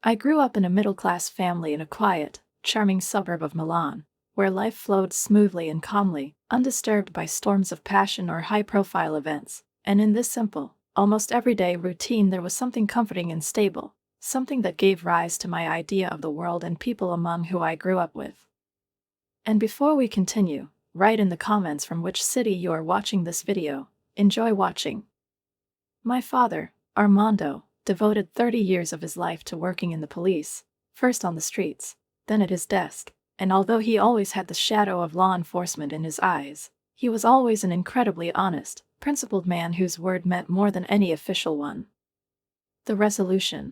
I grew up in a middle-class family in a quiet, charming suburb of Milan, where life flowed smoothly and calmly, undisturbed by storms of passion or high-profile events. And in this simple, almost everyday routine there was something comforting and stable, something that gave rise to my idea of the world and people among who I grew up with. And before we continue, write in the comments from which city you are watching this video. Enjoy watching. My father, Armando, devoted 30 years of his life to working in the police, first on the streets, then at his desk, and although he always had the shadow of law enforcement in his eyes, he was always an incredibly honest, principled man whose word meant more than any official one. The resolution.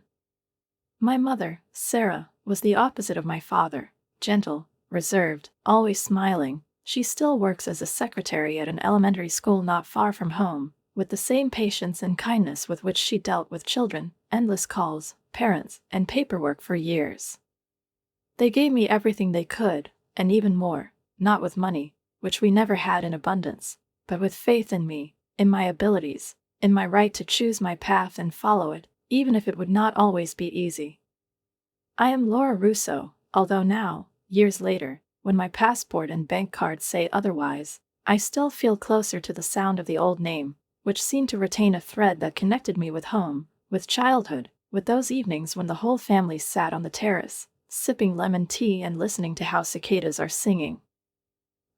My mother, Sarah, was the opposite of my father, gentle, reserved, always smiling. She still works as a secretary at an elementary school not far from home, with the same patience and kindness with which she dealt with children, endless calls, parents, and paperwork for years. They gave me everything they could, and even more, not with money, which we never had in abundance, but with faith in me, in my abilities, in my right to choose my path and follow it, even if it would not always be easy. I am Laura Russo, although now, years later, when my passport and bank card say otherwise, I still feel closer to the sound of the old name, which seemed to retain a thread that connected me with home, with childhood, with those evenings when the whole family sat on the terrace, sipping lemon tea and listening to how cicadas are singing.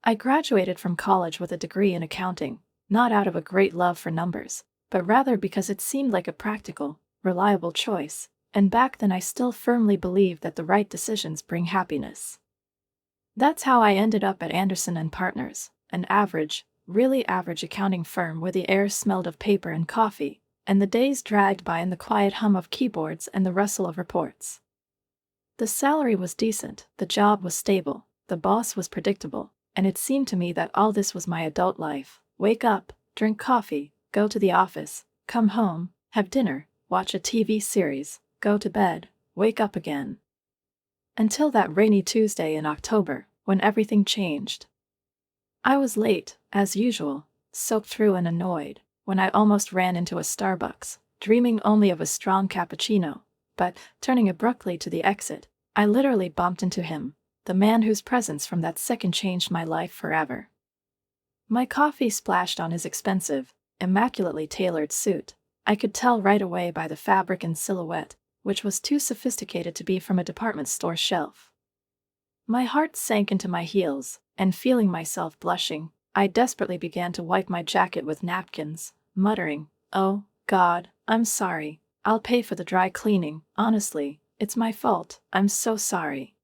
I graduated from college with a degree in accounting, not out of a great love for numbers, but rather because it seemed like a practical, reliable choice, and back then I still firmly believed that the right decisions bring happiness. That's how I ended up at Anderson & Partners, an average, really average accounting firm where the air smelled of paper and coffee, and the days dragged by in the quiet hum of keyboards and the rustle of reports. The salary was decent, the job was stable, the boss was predictable, and it seemed to me that all this was my adult life. Wake up, drink coffee, go to the office, come home, have dinner, watch a TV series, go to bed, wake up again. Until that rainy Tuesday in October, when everything changed. I was late, as usual, soaked through and annoyed, when I almost ran into a Starbucks, dreaming only of a strong cappuccino, but, turning abruptly to the exit, I literally bumped into him, the man whose presence from that second changed my life forever. My coffee splashed on his expensive, immaculately tailored suit. I could tell right away by the fabric and silhouette, which was too sophisticated to be from a department store shelf. My heart sank into my heels, and feeling myself blushing, I desperately began to wipe my jacket with napkins, muttering, "Oh, God, I'm sorry. I'll pay for the dry cleaning. Honestly, it's my fault. I'm so sorry."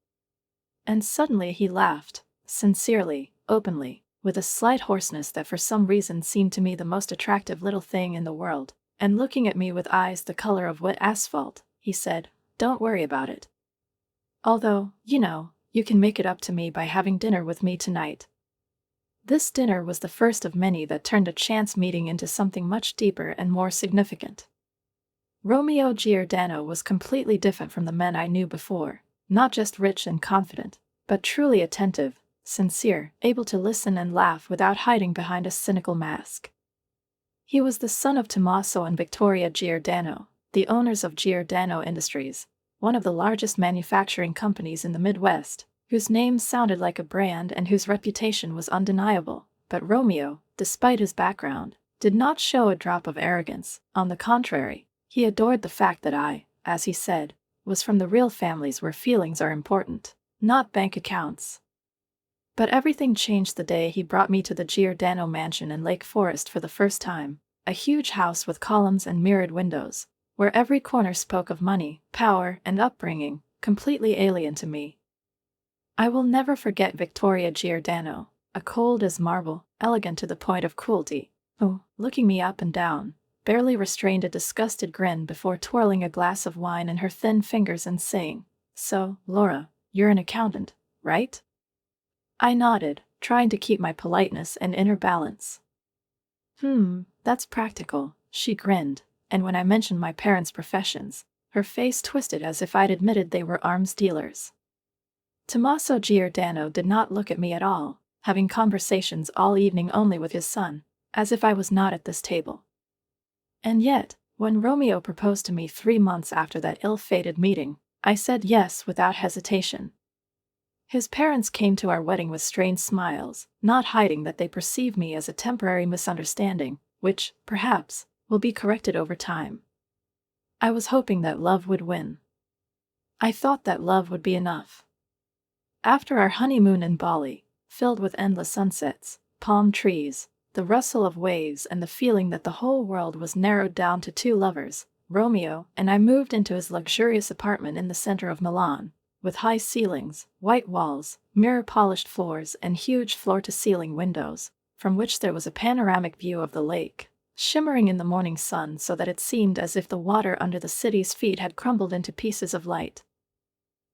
And suddenly he laughed, sincerely, openly, with a slight hoarseness that for some reason seemed to me the most attractive little thing in the world, and looking at me with eyes the color of wet asphalt, he said, "Don't worry about it. Although, you can make it up to me by having dinner with me tonight." This dinner was the first of many that turned a chance meeting into something much deeper and more significant. Romeo Giordano was completely different from the men I knew before, not just rich and confident, but truly attentive, sincere, able to listen and laugh without hiding behind a cynical mask. He was the son of Tommaso and Victoria Giordano, the owners of Giordano Industries, one of the largest manufacturing companies in the Midwest, whose name sounded like a brand and whose reputation was undeniable. But Romeo, despite his background, did not show a drop of arrogance. On the contrary, he adored the fact that I, as he said, was from the real families where feelings are important, not bank accounts. But everything changed the day he brought me to the Giordano mansion in Lake Forest for the first time, a huge house with columns and mirrored windows, where every corner spoke of money, power, and upbringing, completely alien to me. I will never forget Victoria Giordano, a cold as marble, elegant to the point of cruelty, who, looking me up and down, barely restrained a disgusted grin before twirling a glass of wine in her thin fingers and saying, "So, Laura, you're an accountant, right?" I nodded, trying to keep my politeness and inner balance. That's practical," she grinned, and when I mentioned my parents' professions, her face twisted as if I'd admitted they were arms dealers. Tommaso Giordano did not look at me at all, having conversations all evening only with his son, as if I was not at this table. And yet, when Romeo proposed to me 3 months after that ill-fated meeting, I said yes without hesitation. His parents came to our wedding with strained smiles, not hiding that they perceive me as a temporary misunderstanding, which, perhaps, will be corrected over time. I was hoping that love would win. I thought that love would be enough. After our honeymoon in Bali, filled with endless sunsets, palm trees, the rustle of waves, and the feeling that the whole world was narrowed down to two lovers, Romeo and I moved into his luxurious apartment in the center of Milan, with high ceilings, white walls, mirror-polished floors, and huge floor-to-ceiling windows, from which there was a panoramic view of the lake, shimmering in the morning sun so that it seemed as if the water under the city's feet had crumbled into pieces of light.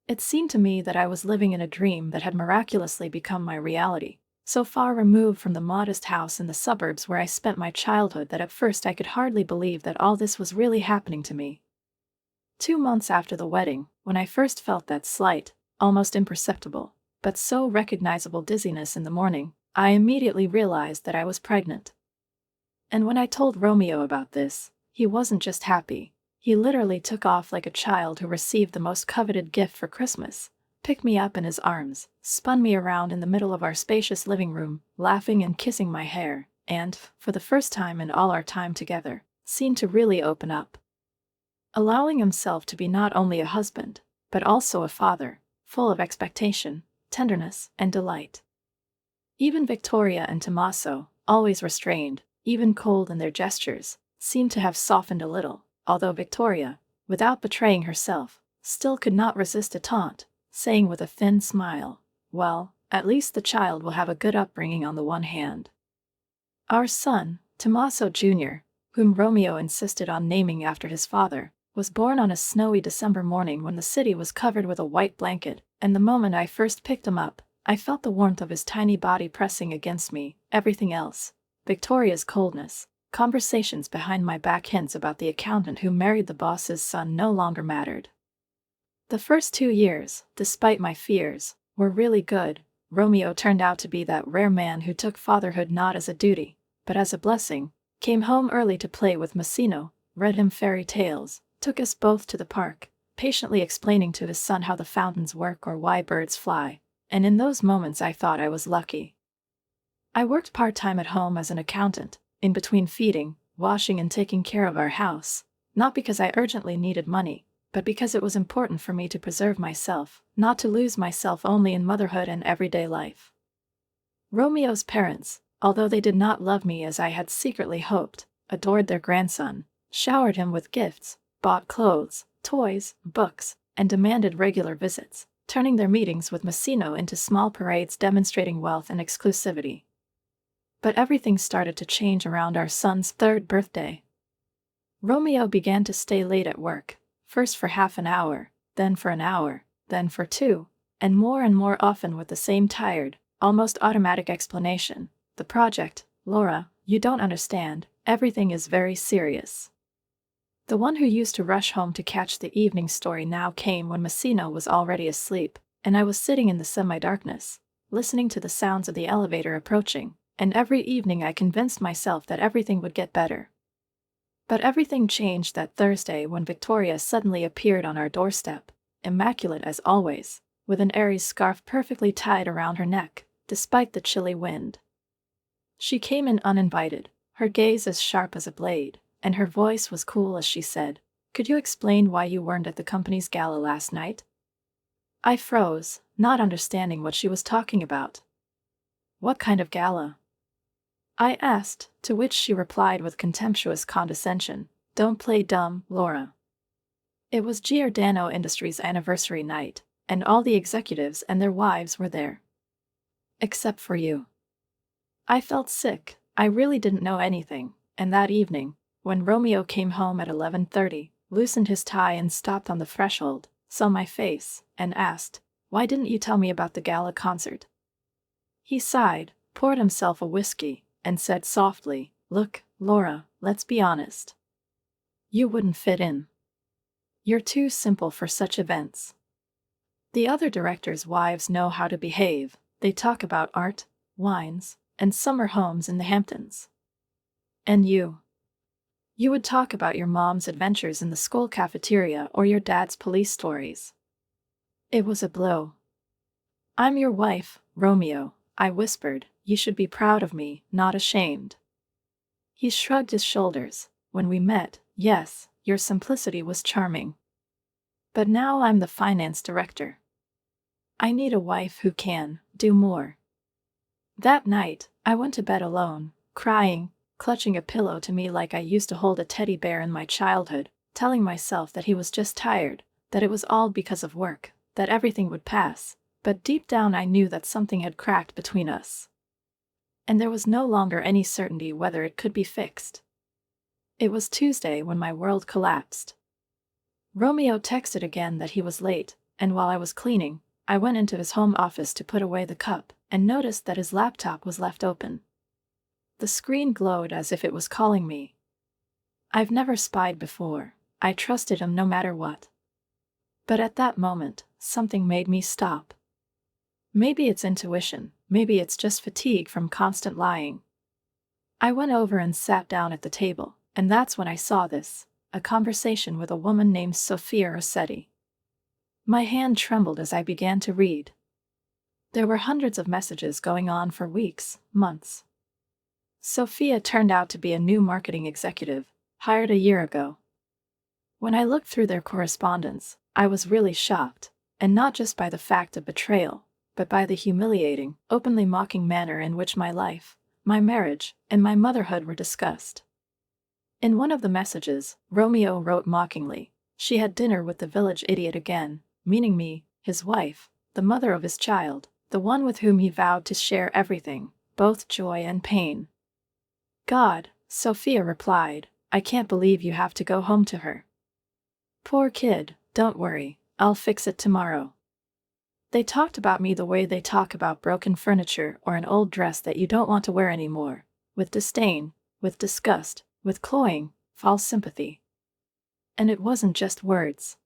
It seemed to me that I was living in a dream that had miraculously become my reality, so far removed from the modest house in the suburbs where I spent my childhood that at first I could hardly believe that all this was really happening to me. 2 months after the wedding, when I first felt that slight, almost imperceptible, but so recognizable dizziness in the morning, I immediately realized that I was pregnant. And when I told Romeo about this, he wasn't just happy. He literally took off like a child who received the most coveted gift for Christmas, picked me up in his arms, spun me around in the middle of our spacious living room, laughing and kissing my hair, and, for the first time in all our time together, seemed to really open up, allowing himself to be not only a husband, but also a father, full of expectation, tenderness, and delight. Even Victoria and Tommaso, always restrained, even cold in their gestures, seemed to have softened a little, although Victoria, without betraying herself, still could not resist a taunt, saying with a thin smile, "Well, at least the child will have a good upbringing on the one hand." Our son, Tommaso Jr., whom Romeo insisted on naming after his father, was born on a snowy December morning when the city was covered with a white blanket, and the moment I first picked him up, I felt the warmth of his tiny body pressing against me. Everything else, Victoria's coldness, conversations behind my back, hints about the accountant who married the boss's son, no longer mattered. The first 2 years, despite my fears, were really good. Romeo turned out to be that rare man who took fatherhood not as a duty, but as a blessing, came home early to play with Massino, read him fairy tales, took us both to the park, patiently explaining to his son how the fountains work or why birds fly, and in those moments I thought I was lucky. I worked part-time at home as an accountant, in between feeding, washing, and taking care of our house, not because I urgently needed money, but because it was important for me to preserve myself, not to lose myself only in motherhood and everyday life. Romeo's parents, although they did not love me as I had secretly hoped, adored their grandson, showered him with gifts, bought clothes, toys, books, and demanded regular visits, turning their meetings with Massino into small parades demonstrating wealth and exclusivity. But everything started to change around our son's 3rd birthday. Romeo began to stay late at work, first for half an hour, then for an hour, then for 2, and more often with the same tired, almost automatic explanation. "The project, Laura, you don't understand, everything is very serious." The one who used to rush home to catch the evening story now came when Massino was already asleep, and I was sitting in the semi-darkness, listening to the sounds of the elevator approaching, and every evening I convinced myself that everything would get better. But everything changed that Thursday when Victoria suddenly appeared on our doorstep, immaculate as always, with an Aries scarf perfectly tied around her neck, despite the chilly wind. She came in uninvited, her gaze as sharp as a blade, and her voice was cool as she said, "Could you explain why you weren't at the company's gala last night?" I froze, not understanding what she was talking about. "What kind of gala?" I asked, to which she replied with contemptuous condescension, "Don't play dumb, Laura." It was Giordano Industries' anniversary night, and all the executives and their wives were there. Except for you. I felt sick. I really didn't know anything, and that evening, when Romeo came home at 11:30, loosened his tie and stopped on the threshold, saw my face, and asked, "Why didn't you tell me about the gala concert?" He sighed, poured himself a whiskey, and said softly, "Look, Laura, let's be honest. You wouldn't fit in. You're too simple for such events. The other directors' wives know how to behave. They talk about art, wines, and summer homes in the Hamptons. And you would talk about your mom's adventures in the school cafeteria or your dad's police stories. It was a blow. "I'm your wife, Romeo," I whispered. "You should be proud of me, not ashamed." He shrugged his shoulders. "When we met, yes, your simplicity was charming. But now I'm the finance director. I need a wife who can do more." That night, I went to bed alone, crying, clutching a pillow to me like I used to hold a teddy bear in my childhood, telling myself that he was just tired, that it was all because of work, that everything would pass. But deep down I knew that something had cracked between us. And there was no longer any certainty whether it could be fixed. It was Tuesday when my world collapsed. Romeo texted again that he was late, and while I was cleaning, I went into his home office to put away the cup, and noticed that his laptop was left open. The screen glowed as if it was calling me. I've never spied before. I trusted him no matter what. But at that moment, something made me stop. Maybe it's intuition, maybe it's just fatigue from constant lying. I went over and sat down at the table, and that's when I saw this, a conversation with a woman named Sophia Rossetti. My hand trembled as I began to read. There were hundreds of messages going on for weeks, months. Sophia turned out to be a new marketing executive, hired a year ago. When I looked through their correspondence, I was really shocked, and not just by the fact of betrayal, but by the humiliating, openly mocking manner in which my life, my marriage, and my motherhood were discussed. In one of the messages, Romeo wrote mockingly, "She had dinner with the village idiot again," meaning me, his wife, the mother of his child, the one with whom he vowed to share everything, both joy and pain. "God," Sophia replied, "I can't believe you have to go home to her. Poor kid, don't worry, I'll fix it tomorrow." They talked about me the way they talk about broken furniture or an old dress that you don't want to wear anymore, with disdain, with disgust, with cloying, false sympathy. And it wasn't just words.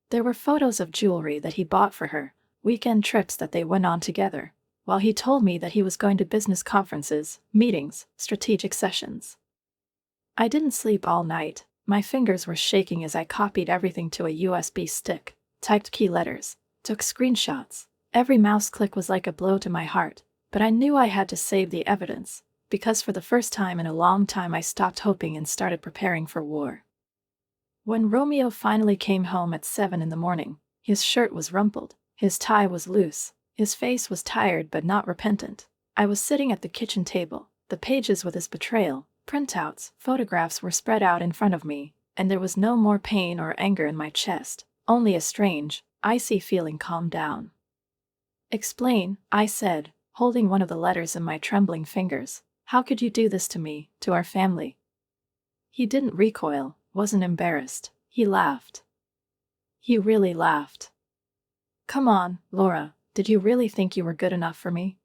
There were photos of jewelry that he bought for her, weekend trips that they went on together, while he told me that he was going to business conferences, meetings, strategic sessions. I didn't sleep all night. My fingers were shaking as I copied everything to a USB stick, typed key letters, took screenshots. Every mouse click was like a blow to my heart, but I knew I had to save the evidence, because for the first time in a long time I stopped hoping and started preparing for war. When Romeo finally came home at 7 in the morning, his shirt was rumpled, his tie was loose, his face was tired but not repentant. I was sitting at the kitchen table, the pages with his betrayal, printouts, photographs were spread out in front of me, and there was no more pain or anger in my chest, only a strange, icy feeling calmed down. "Explain," I said, holding one of the letters in my trembling fingers. "How could you do this to me, to our family?" He didn't recoil, wasn't embarrassed. He laughed. He really laughed. "Come on, Laura, did you really think you were good enough for me?"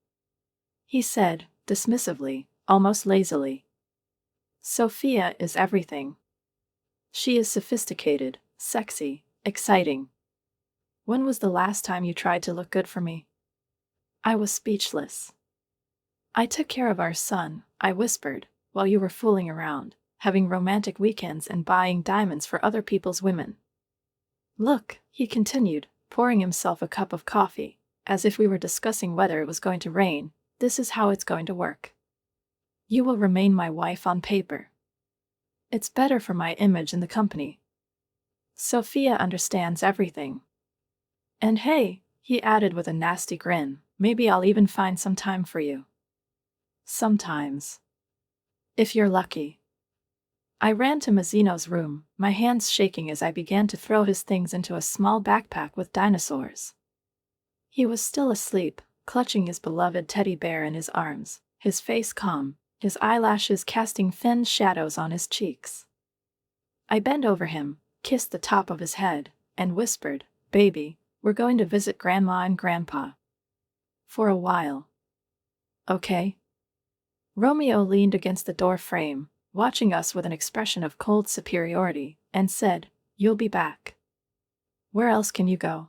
he said, dismissively, almost lazily. "Sophia is everything. She is sophisticated, sexy, exciting. When was the last time you tried to look good for me?" I was speechless. "I took care of our son," I whispered, "while you were fooling around, having romantic weekends and buying diamonds for other people's women." "Look," he continued, pouring himself a cup of coffee, as if we were discussing whether it was going to rain, "this is how it's going to work. You will remain my wife on paper. It's better for my image in the company. Sophia understands everything. And hey," he added with a nasty grin, "maybe I'll even find some time for you. Sometimes. If you're lucky." I ran to Mazzino's room, my hands shaking as I began to throw his things into a small backpack with dinosaurs. He was still asleep, clutching his beloved teddy bear in his arms, his face calm, his eyelashes casting thin shadows on his cheeks. I bent over him, kissed the top of his head, and whispered, "Baby, we're going to visit Grandma and Grandpa. For a while. Okay?" Romeo leaned against the door frame, watching us with an expression of cold superiority, and said, "You'll be back. Where else can you go?"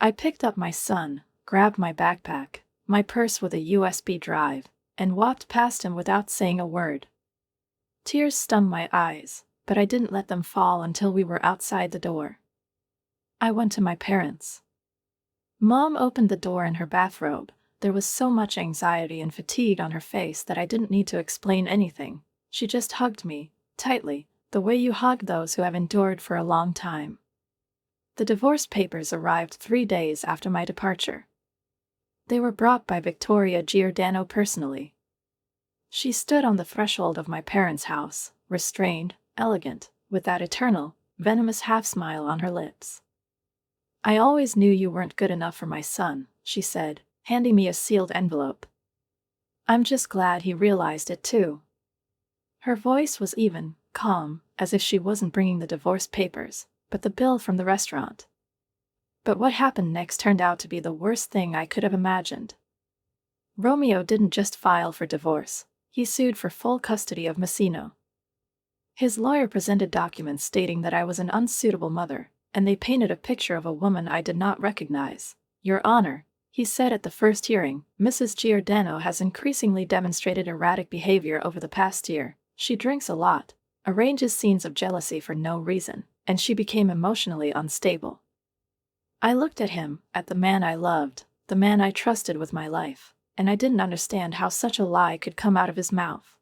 I picked up my son, grabbed my backpack, my purse with a USB drive, and walked past him without saying a word. Tears stung my eyes, but I didn't let them fall until we were outside the door. I went to my parents'. Mom opened the door in her bathrobe. There was so much anxiety and fatigue on her face that I didn't need to explain anything. She just hugged me, tightly, the way you hug those who have endured for a long time. The divorce papers arrived 3 days after my departure. They were brought by Victoria Giordano personally. She stood on the threshold of my parents' house, restrained, elegant, with that eternal, venomous half-smile on her lips. "I always knew you weren't good enough for my son," she said, handing me a sealed envelope. "I'm just glad he realized it too." Her voice was even, calm, as if she wasn't bringing the divorce papers, but the bill from the restaurant. But what happened next turned out to be the worst thing I could have imagined. Romeo didn't just file for divorce, he sued for full custody of Messino. His lawyer presented documents stating that I was an unsuitable mother, and they painted a picture of a woman I did not recognize. "Your Honor," he said at the first hearing, "Mrs. Giordano has increasingly demonstrated erratic behavior over the past year. She drinks a lot, arranges scenes of jealousy for no reason, and she became emotionally unstable." I looked at him, at the man I loved, the man I trusted with my life, and I didn't understand how such a lie could come out of his mouth.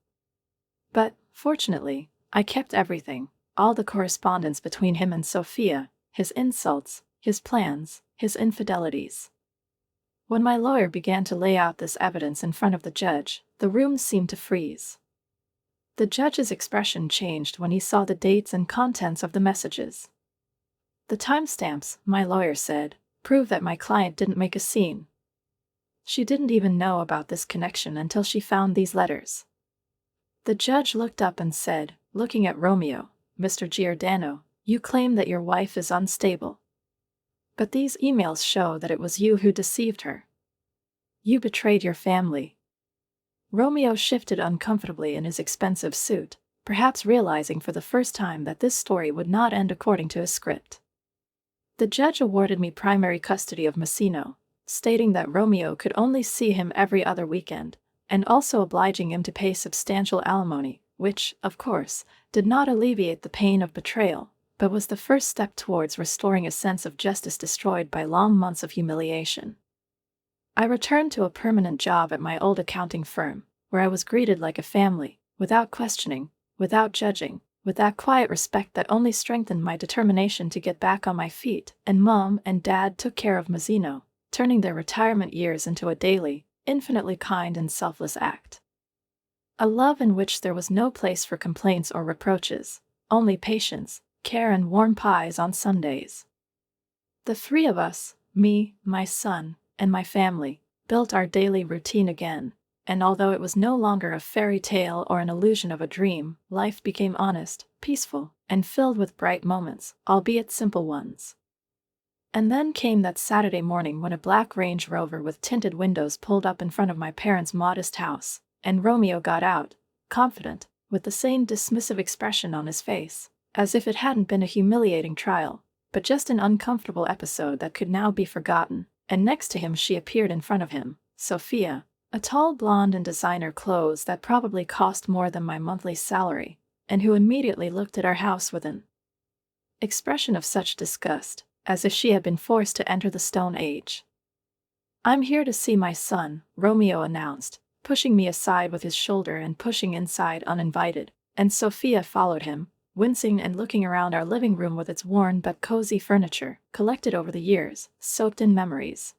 But, fortunately, I kept everything, all the correspondence between him and Sophia, his insults, his plans, his infidelities. When my lawyer began to lay out this evidence in front of the judge, the room seemed to freeze. The judge's expression changed when he saw the dates and contents of the messages. "The timestamps," my lawyer said, "prove that my client didn't make a scene. She didn't even know about this connection until she found these letters." The judge looked up and said, looking at Romeo, "Mr. Giordano, you claim that your wife is unstable. But these emails show that it was you who deceived her. You betrayed your family." Romeo shifted uncomfortably in his expensive suit, perhaps realizing for the first time that this story would not end according to his script. The judge awarded me primary custody of Messino, stating that Romeo could only see him every other weekend, and also obliging him to pay substantial alimony, which, of course, did not alleviate the pain of betrayal, but was the first step towards restoring a sense of justice destroyed by long months of humiliation. I returned to a permanent job at my old accounting firm, where I was greeted like a family, without questioning, without judging, with that quiet respect that only strengthened my determination to get back on my feet, and Mom and Dad took care of Mazzino, turning their retirement years into a daily, infinitely kind and selfless act. A love in which there was no place for complaints or reproaches, only patience, care and warm pies on Sundays. The three of us, me, my son, and my family, built our daily routine again, and although it was no longer a fairy tale or an illusion of a dream, life became honest, peaceful, and filled with bright moments, albeit simple ones. And then came that Saturday morning when a black Range Rover with tinted windows pulled up in front of my parents' modest house, and Romeo got out, confident, with the same dismissive expression on his face, as if it hadn't been a humiliating trial, but just an uncomfortable episode that could now be forgotten, and next to him she appeared in front of him, Sophia, a tall blonde in designer clothes that probably cost more than my monthly salary, and who immediately looked at our house with an expression of such disgust, as if she had been forced to enter the Stone Age. "I'm here to see my son," Romeo announced, pushing me aside with his shoulder and pushing inside uninvited, and Sophia followed him, wincing and looking around our living room with its worn but cozy furniture, collected over the years, soaked in memories.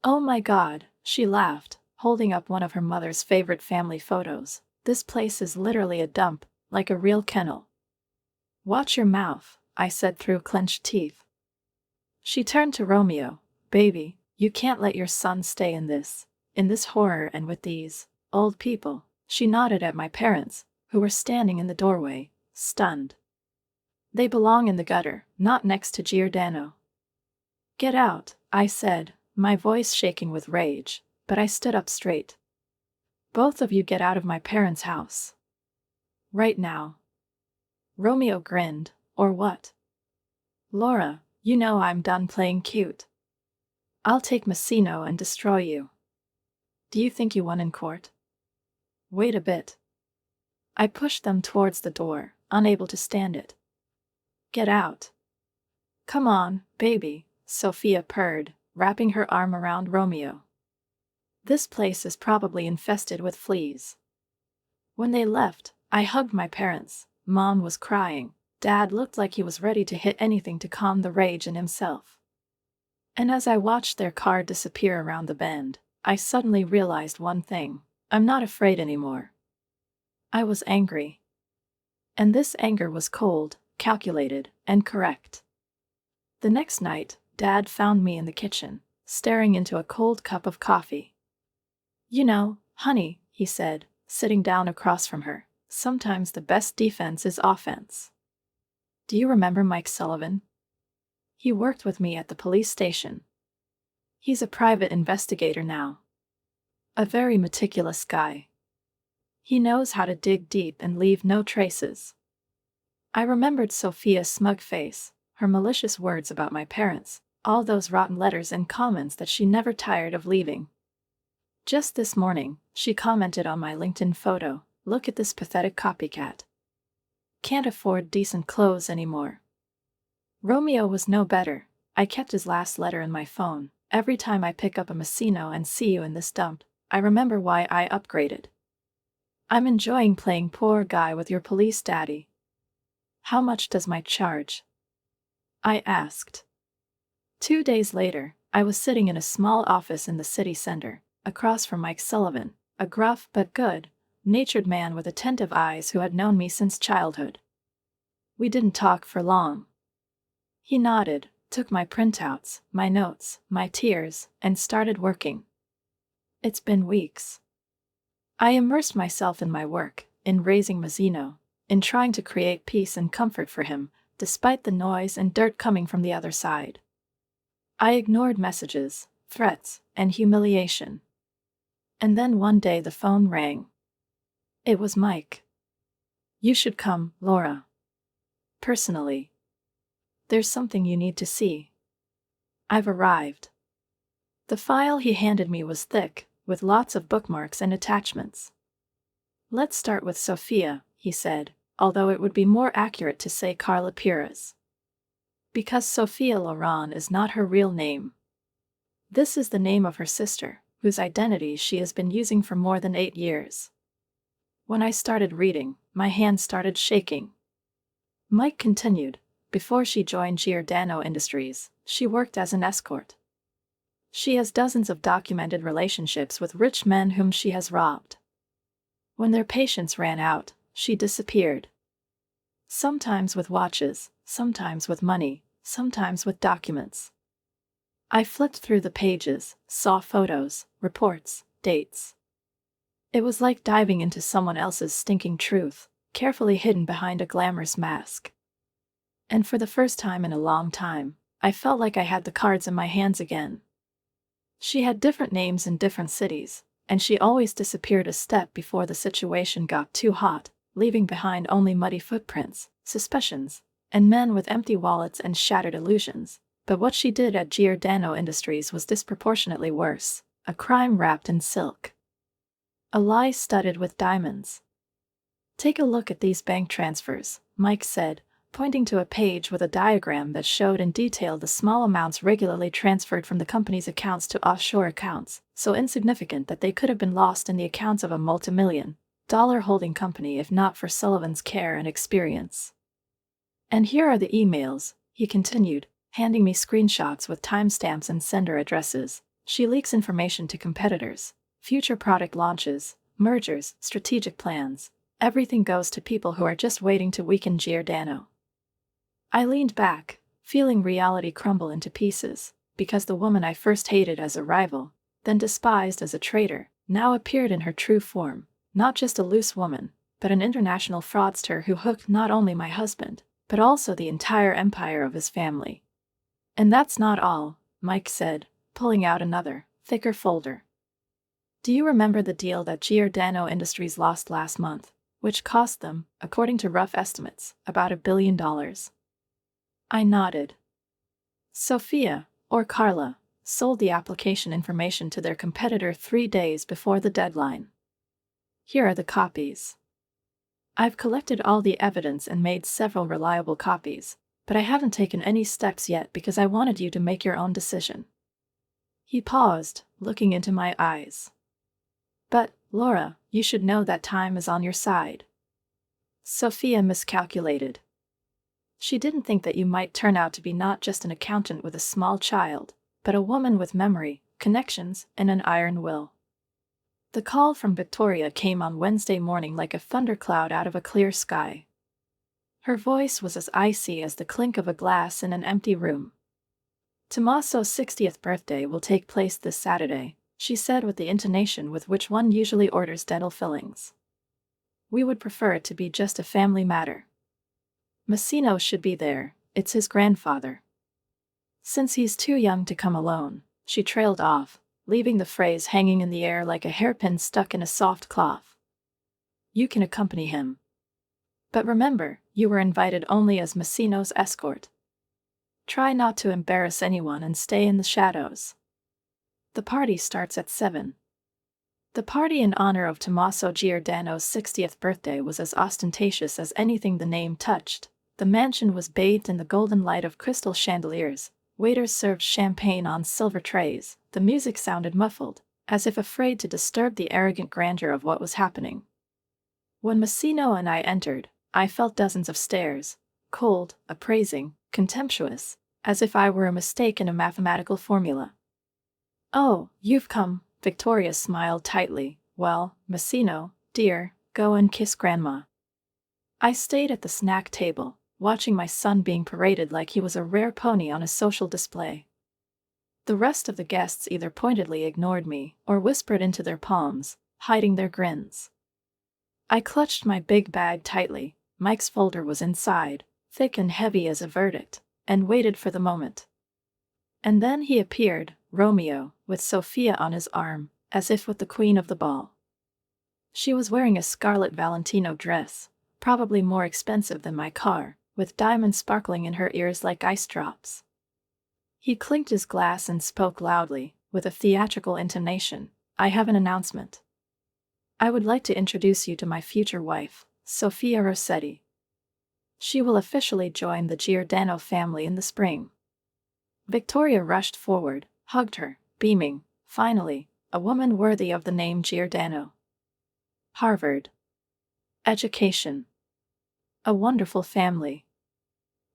"Oh my God," she laughed, holding up one of her mother's favorite family photos. "This place is literally a dump, like a real kennel." "Watch your mouth," I said through clenched teeth. She turned to Romeo. "Baby, you can't let your son stay in this horror and with these old people." She nodded at my parents, who were standing in the doorway, stunned. "They belong in the gutter, not next to Giordano." "Get out," I said, my voice shaking with rage, but I stood up straight. "Both of you get out of my parents' house. Right now." Romeo grinned. "Or what?" "Laura, you know I'm done playing cute. I'll take Messino and destroy you. Do you think you won in court?" "Wait a bit." I pushed them towards the door, unable to stand it. "Get out." Come on, baby, Sophia purred, wrapping her arm around Romeo. This place is probably infested with fleas. When they left, I hugged my parents. Mom was crying. Dad looked like he was ready to hit anything to calm the rage in himself. And as I watched their car disappear around the bend, I suddenly realized one thing. I'm not afraid anymore. I was angry. And this anger was cold, calculated, and correct. The next night, Dad found me in the kitchen, staring into a cold cup of coffee. You know, honey, he said, sitting down across from her, sometimes the best defense is offense. Do you remember Mike Sullivan? He worked with me at the police station. He's a private investigator now. A very meticulous guy. He knows how to dig deep and leave no traces. I remembered Sophia's smug face, her malicious words about my parents, all those rotten letters and comments that she never tired of leaving. Just this morning, she commented on my LinkedIn photo, "Look at this pathetic copycat. Can't afford decent clothes anymore." Romeo was no better. I kept his last letter in my phone. Every time I pick up a Messino and see you in this dump, I remember why I upgraded. I'm enjoying playing poor guy with your police daddy. How much does Mike charge? I asked. 2 days later, I was sitting in a small office in the city center, across from Mike Sullivan, a gruff but good-natured man with attentive eyes who had known me since childhood. We didn't talk for long. He nodded, took my printouts, my notes, my tears, and started working. It's been weeks. I immersed myself in my work, in raising Mazzino, in trying to create peace and comfort for him, despite the noise and dirt coming from the other side. I ignored messages, threats, and humiliation. And then one day the phone rang. It was Mike. "You should come, Laura. Personally. There's something you need to see. I've arrived." The file he handed me was thick, with lots of bookmarks and attachments. "Let's start with Sophia," he said, although it would be more accurate to say Carla Pires. Because Sophia Loran is not her real name. This is the name of her sister, whose identity she has been using for more than 8 years. When I started reading, my hands started shaking. Mike continued. Before she joined Giordano Industries, she worked as an escort. She has dozens of documented relationships with rich men whom she has robbed. When their patience ran out, she disappeared. Sometimes with watches, sometimes with money, sometimes with documents. I flipped through the pages, saw photos, reports, dates. It was like diving into someone else's stinking truth, carefully hidden behind a glamorous mask. And for the first time in a long time, I felt like I had the cards in my hands again. She had different names in different cities, and she always disappeared a step before the situation got too hot, leaving behind only muddy footprints, suspicions, and men with empty wallets and shattered illusions. But what she did at Giordano Industries was disproportionately worse, a crime wrapped in silk. A lie studded with diamonds. "Take a look at these bank transfers," Mike said, pointing to a page with a diagram that showed in detail the small amounts regularly transferred from the company's accounts to offshore accounts, so insignificant that they could have been lost in the accounts of a multi-million-dollar holding company if not for Sullivan's care and experience. "And here are the emails," he continued, handing me screenshots with timestamps and sender addresses. "She leaks information to competitors, future product launches, mergers, strategic plans. Everything goes to people who are just waiting to weaken Giordano." I leaned back, feeling reality crumble into pieces, because the woman I first hated as a rival, then despised as a traitor, now appeared in her true form, not just a loose woman, but an international fraudster who hooked not only my husband, but also the entire empire of his family. "And that's not all," Mike said, pulling out another, thicker folder. "Do you remember the deal that Giordano Industries lost last month, which cost them, according to rough estimates, about $1 billion? I nodded. Sophia, or Carla, sold the application information to their competitor 3 days before the deadline. Here are the copies. I've collected all the evidence and made several reliable copies, but I haven't taken any steps yet because I wanted you to make your own decision." He paused, looking into my eyes. "But, Laura, you should know that time is on your side." Sophia miscalculated. She didn't think that you might turn out to be not just an accountant with a small child, but a woman with memory, connections, and an iron will. The call from Victoria came on Wednesday morning like a thundercloud out of a clear sky. Her voice was as icy as the clink of a glass in an empty room. "Tommaso's 60th birthday will take place this Saturday," she said with the intonation with which one usually orders dental fillings. "We would prefer it to be just a family matter. Massino should be there, it's his grandfather. Since he's too young to come alone," she trailed off, leaving the phrase hanging in the air like a hairpin stuck in a soft cloth. "You can accompany him. But remember, you were invited only as Massino's escort. Try not to embarrass anyone and stay in the shadows. The party starts at 7. The party in honor of Tommaso Giordano's 60th birthday was as ostentatious as anything the name touched. The mansion was bathed in the golden light of crystal chandeliers. Waiters served champagne on silver trays. The music sounded muffled, as if afraid to disturb the arrogant grandeur of what was happening. When Massino and I entered, I felt dozens of stares, cold, appraising, contemptuous, as if I were a mistake in a mathematical formula. "Oh, you've come," Victoria smiled tightly. "Well, Massino, dear, go and kiss Grandma." I stayed at the snack table, watching my son being paraded like he was a rare pony on a social display. The rest of the guests either pointedly ignored me or whispered into their palms, hiding their grins. I clutched my big bag tightly. Mike's folder was inside, thick and heavy as a verdict, and waited for the moment. And then he appeared, Romeo, with Sophia on his arm, as if with the queen of the ball. She was wearing a scarlet Valentino dress, probably more expensive than my car, with diamonds sparkling in her ears like ice drops. He clinked his glass and spoke loudly, with a theatrical intonation. "I have an announcement. I would like to introduce you to my future wife, Sophia Rossetti. She will officially join the Giordano family in the spring." Victoria rushed forward, hugged her, beaming. Finally, a woman worthy of the name Giordano. Harvard. Education. A wonderful family.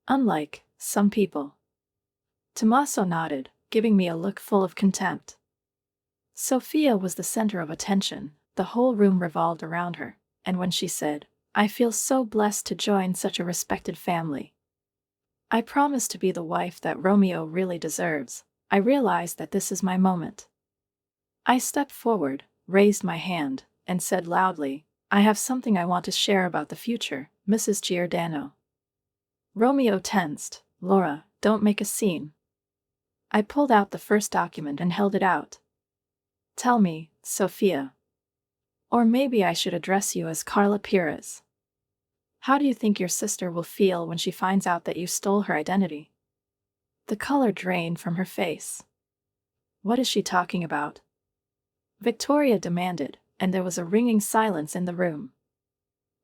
Unlike some people. Tommaso nodded, giving me a look full of contempt. Sophia was the center of attention. The whole room revolved around her, and when she said, "I feel so blessed to join such a respected family. I promise to be the wife that Romeo really deserves," I realized that this is my moment. I stepped forward, raised my hand, and said loudly, "I have something I want to share about the future, Mrs. Giordano." Romeo tensed. "Laura, don't make a scene." I pulled out the first document and held it out. "Tell me, Sophia. Or maybe I should address you as Carla Pires. How do you think your sister will feel when she finds out that you stole her identity?" The color drained from her face. "What is she talking about?" Victoria demanded, and there was a ringing silence in the room.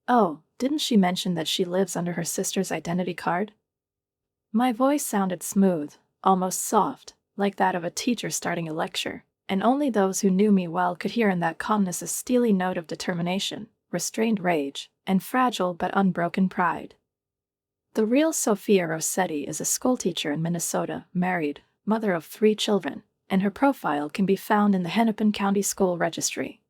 "Oh, didn't she mention that she lives under her sister's identity card?" My voice sounded smooth, almost soft, like that of a teacher starting a lecture, and only those who knew me well could hear in that calmness a steely note of determination, restrained rage, and fragile but unbroken pride. The real Sophia Rossetti is a schoolteacher in Minnesota, married, mother of 3 children, and her profile can be found in the Hennepin County School Registry.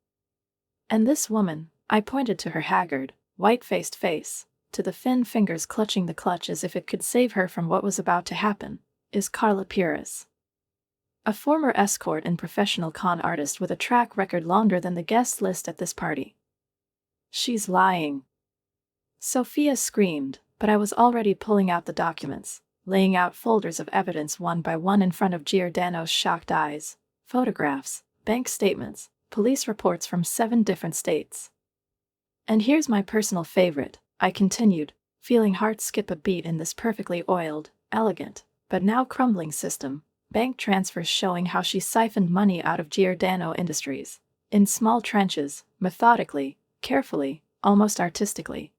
And this woman, I pointed to her haggard, white-faced face, to the thin fingers clutching the clutch as if it could save her from what was about to happen, is Carla Pires. A former escort and professional con artist with a track record longer than the guest list at this party. "She's lying." Sophia screamed, but I was already pulling out the documents, laying out folders of evidence one by one in front of Giordano's shocked eyes, photographs, bank statements, police reports from 7 different states. "And here's my personal favorite," I continued, feeling heart skip a beat in this perfectly oiled, elegant, but now crumbling system, bank transfers showing how she siphoned money out of Giordano Industries, in small trenches, methodically, carefully, almost artistically.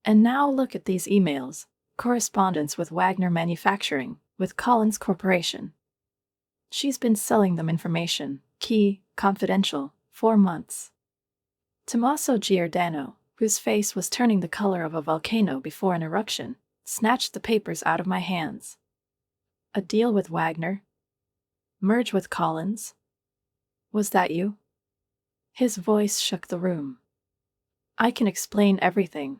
"And now look at these emails," correspondence with Wagner Manufacturing, with Collins Corporation. She's been selling them information, key, confidential, for months. Tommaso Giordano, whose face was turning the color of a volcano before an eruption, snatched the papers out of my hands. A deal with Wagner? Merge with Collins? Was that you? His voice shook the room. I can explain everything.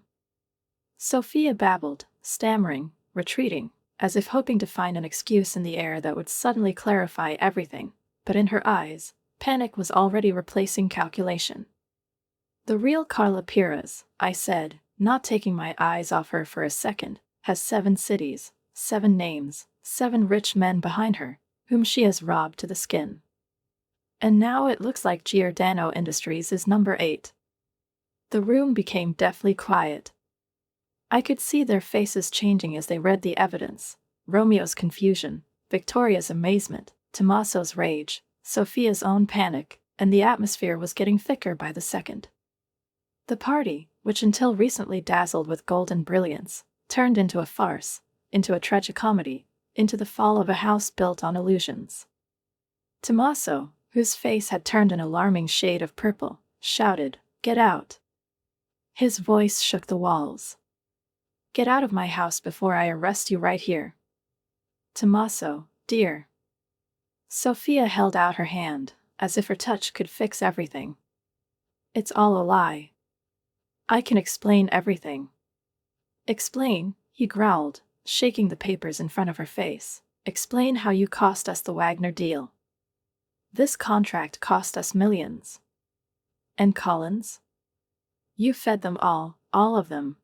Sophia babbled, stammering, retreating, as if hoping to find an excuse in the air that would suddenly clarify everything, but in her eyes, panic was already replacing calculation. The real Carla Pires, I said, not taking my eyes off her for a second, has 7 cities, 7 names, 7 rich men behind her, whom she has robbed to the skin. And now it looks like Giordano Industries is number 8. The room became deathly quiet. I could see their faces changing as they read the evidence. Romeo's confusion, Victoria's amazement, Tommaso's rage, Sophia's own panic, and the atmosphere was getting thicker by the second. The party, which until recently dazzled with golden brilliance, turned into a farce, into a tragicomedy, into the fall of a house built on illusions. Tommaso, whose face had turned an alarming shade of purple, shouted, "Get out!" His voice shook the walls. "Get out of my house before I arrest you right here." "Tommaso, dear." Sophia held out her hand, as if her touch could fix everything. "It's all a lie. I can explain everything." "Explain," he growled, shaking the papers in front of her face. "Explain how you cost us the Wagner deal. This contract cost us millions. And Collins? You fed them all of them."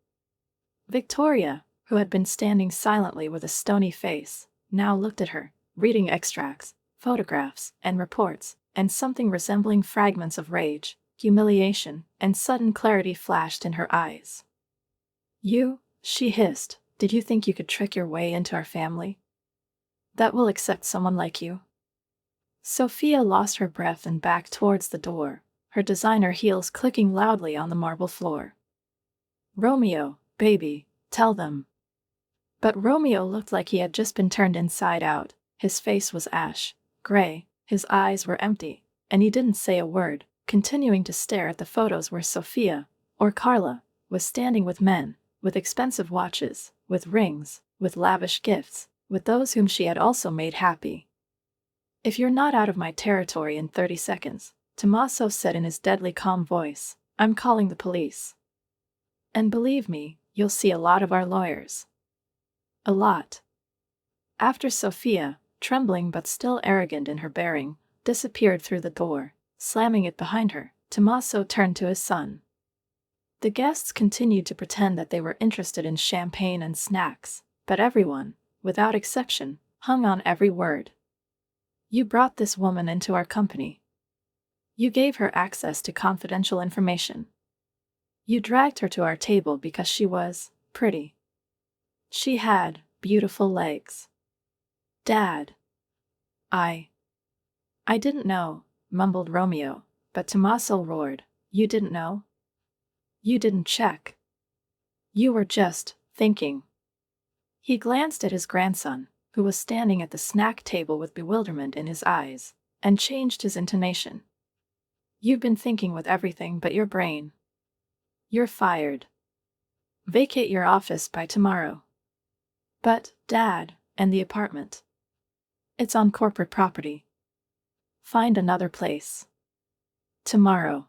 Victoria, who had been standing silently with a stony face, now looked at her, reading extracts, photographs, and reports, and something resembling fragments of rage, humiliation, and sudden clarity flashed in her eyes. "You," she hissed, "did you think you could trick your way into our family? That will accept someone like you?" Sophia lost her breath and backed towards the door, her designer heels clicking loudly on the marble floor. "Romeo, baby, tell them." But Romeo looked like he had just been turned inside out. His face was ash gray, his eyes were empty, and he didn't say a word, continuing to stare at the photos where Sophia, or Carla, was standing with men, with expensive watches, with rings, with lavish gifts, with those whom she had also made happy. "If you're not out of my territory in 30 seconds, Tommaso said in his deadly calm voice, "I'm calling the police. And believe me, you'll see a lot of our lawyers. A lot." After Sophia, trembling but still arrogant in her bearing, disappeared through the door, slamming it behind her, Tommaso turned to his son. The guests continued to pretend that they were interested in champagne and snacks, but everyone, without exception, hung on every word. "You brought this woman into our company. You gave her access to confidential information. You dragged her to our table because she was pretty. She had beautiful legs. Dad." I didn't know," mumbled Romeo, but Tommaso roared, "You didn't know? You didn't check. You were just thinking." He glanced at his grandson, who was standing at the snack table with bewilderment in his eyes, and changed his intonation. "You've been thinking with everything but your brain. You're fired. Vacate your office by tomorrow." "But, Dad, and the apartment?" "It's on corporate property. Find another place. Tomorrow."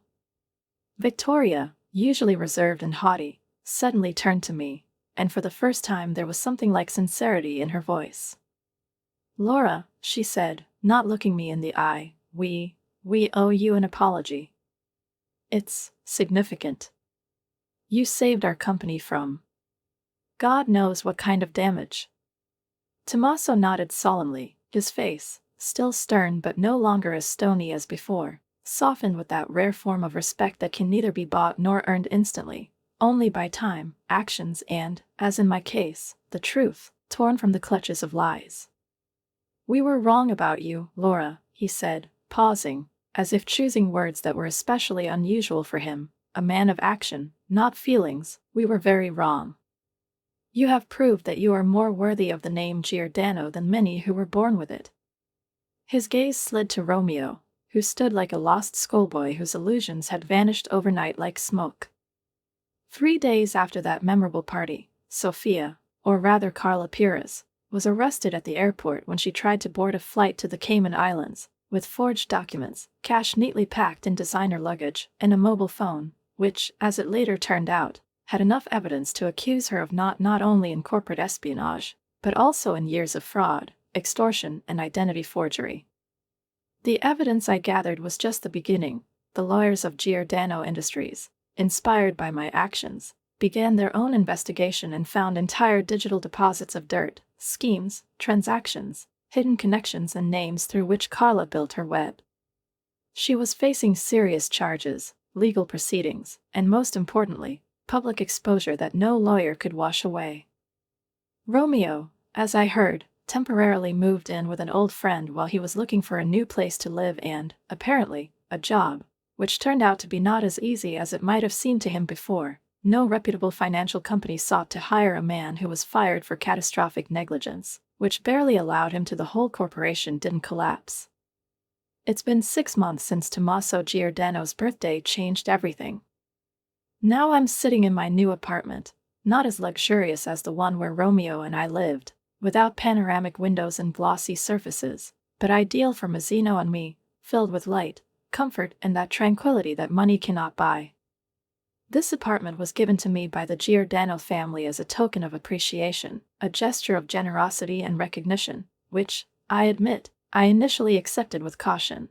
Victoria, usually reserved and haughty, suddenly turned to me, and for the first time there was something like sincerity in her voice. "Laura," she said, not looking me in the eye, we owe you an apology. It's significant. You saved our company from God knows what kind of damage." Tommaso nodded solemnly, his face, still stern but no longer as stony as before, softened with that rare form of respect that can neither be bought nor earned instantly, only by time, actions and, as in my case, the truth, torn from the clutches of lies. "We were wrong about you, Laura," he said, pausing, as if choosing words that were especially unusual for him, a man of action, not feelings. "We were very wrong. You have proved that you are more worthy of the name Giordano than many who were born with it." His gaze slid to Romeo, who stood like a lost schoolboy whose illusions had vanished overnight like smoke. 3 days after that memorable party, Sophia, or rather Carla Pires, was arrested at the airport when she tried to board a flight to the Cayman Islands, with forged documents, cash neatly packed in designer luggage, and a mobile phone, which, as it later turned out, had enough evidence to accuse her of not only in corporate espionage, but also in years of fraud, extortion, and identity forgery. The evidence I gathered was just the beginning. The lawyers of Giordano Industries, inspired by my actions, began their own investigation and found entire digital deposits of dirt, schemes, transactions, hidden connections, and names through which Carla built her web. She was facing serious charges, legal proceedings, and most importantly, public exposure that no lawyer could wash away. Romeo, as I heard, temporarily moved in with an old friend while he was looking for a new place to live and, apparently, a job, which turned out to be not as easy as it might have seemed to him before. No reputable financial company sought to hire a man who was fired for catastrophic negligence, which barely allowed him to. The whole corporation didn't collapse. It's been 6 months since Tommaso Giordano's birthday changed everything. Now I'm sitting in my new apartment, not as luxurious as the one where Romeo and I lived, without panoramic windows and glossy surfaces, but ideal for Mazzino and me, filled with light, comfort, and that tranquility that money cannot buy. This apartment was given to me by the Giordano family as a token of appreciation, a gesture of generosity and recognition, which, I admit, I initially accepted with caution.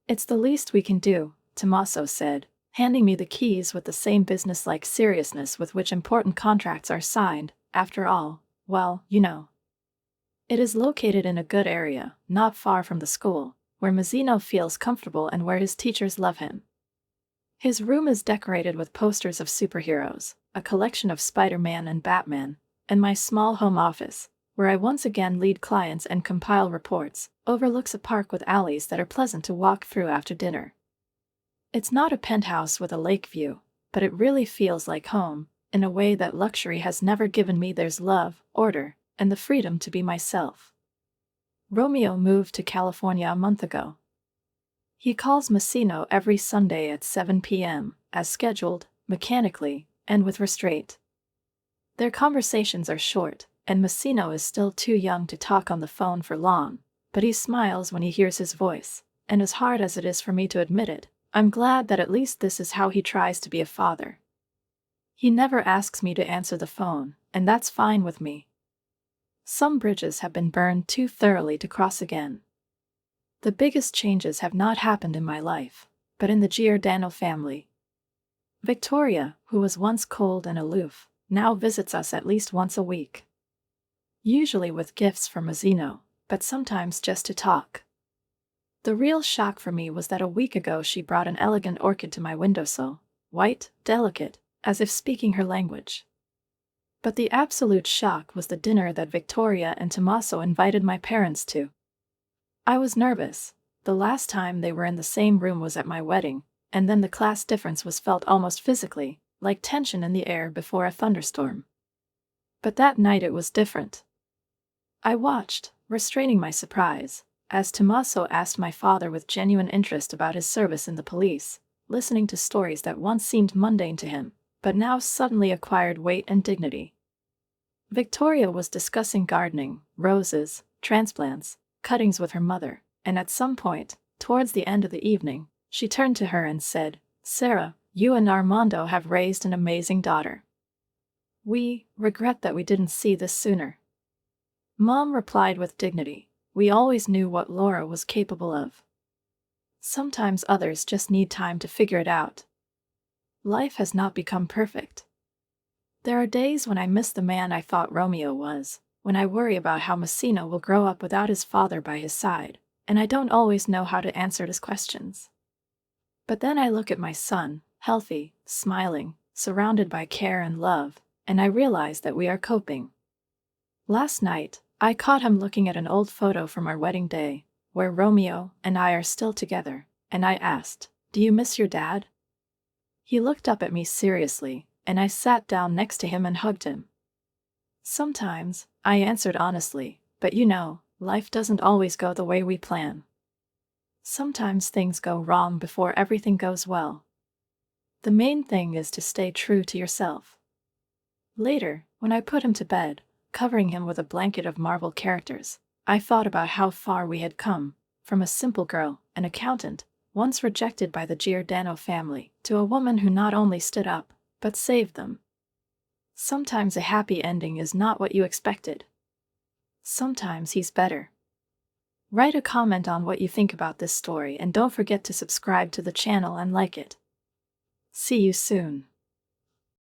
"It's the least we can do," Tommaso said, handing me the keys with the same businesslike seriousness with which important contracts are signed. "After all, well, you know. It is located in a good area, not far from the school, where Mazzino feels comfortable and where his teachers love him. His room is decorated with posters of superheroes, a collection of Spider-Man and Batman, and my small home office, where I once again lead clients and compile reports, overlooks a park with alleys that are pleasant to walk through after dinner. It's not a penthouse with a lake view, but it really feels like home, in a way that luxury has never given me. There's love, order, and the freedom to be myself." Romeo moved to California a month ago. He calls Mazzino every Sunday at 7 p.m., as scheduled, mechanically, and with restraint. Their conversations are short, and Mazzino is still too young to talk on the phone for long, but he smiles when he hears his voice, and as hard as it is for me to admit it, I'm glad that at least this is how he tries to be a father. He never asks me to answer the phone, and that's fine with me. Some bridges have been burned too thoroughly to cross again. The biggest changes have not happened in my life, but in the Giordano family. Victoria, who was once cold and aloof, now visits us at least once a week. Usually with gifts for Mazzino, but sometimes just to talk. The real shock for me was that a week ago she brought an elegant orchid to my windowsill, white, delicate, as if speaking her language. But the absolute shock was the dinner that Victoria and Tommaso invited my parents to. I was nervous. The last time they were in the same room was at my wedding, and then the class difference was felt almost physically, like tension in the air before a thunderstorm. But that night it was different. I watched, restraining my surprise, as Tommaso asked my father with genuine interest about his service in the police, listening to stories that once seemed mundane to him, but now suddenly acquired weight and dignity. Victoria was discussing gardening, roses, transplants, cuttings with her mother, and at some point, towards the end of the evening, she turned to her and said, "Sarah, you and Armando have raised an amazing daughter. We regret that we didn't see this sooner." Mom replied with dignity, "We always knew what Laura was capable of. Sometimes others just need time to figure it out. Life has not become perfect. There are days when I miss the man I thought Romeo was, when I worry about how Mazzino will grow up without his father by his side, and I don't always know how to answer his questions. But then I look at my son, healthy, smiling, surrounded by care and love, and I realize that we are coping." Last night, I caught him looking at an old photo from our wedding day, where Romeo and I are still together, and I asked, "Do you miss your dad?" He looked up at me seriously, and I sat down next to him and hugged him. Sometimes, I answered honestly, but life doesn't always go the way we plan. Sometimes things go wrong before everything goes well. The main thing is to stay true to yourself. Later, when I put him to bed, covering him with a blanket of Marvel characters, I thought about how far we had come, from a simple girl, an accountant, once rejected by the Giordano family, to a woman who not only stood up, but saved them. Sometimes a happy ending is not what you expected. Sometimes he's better. Write a comment on what you think about this story and don't forget to subscribe to the channel and like it. See you soon.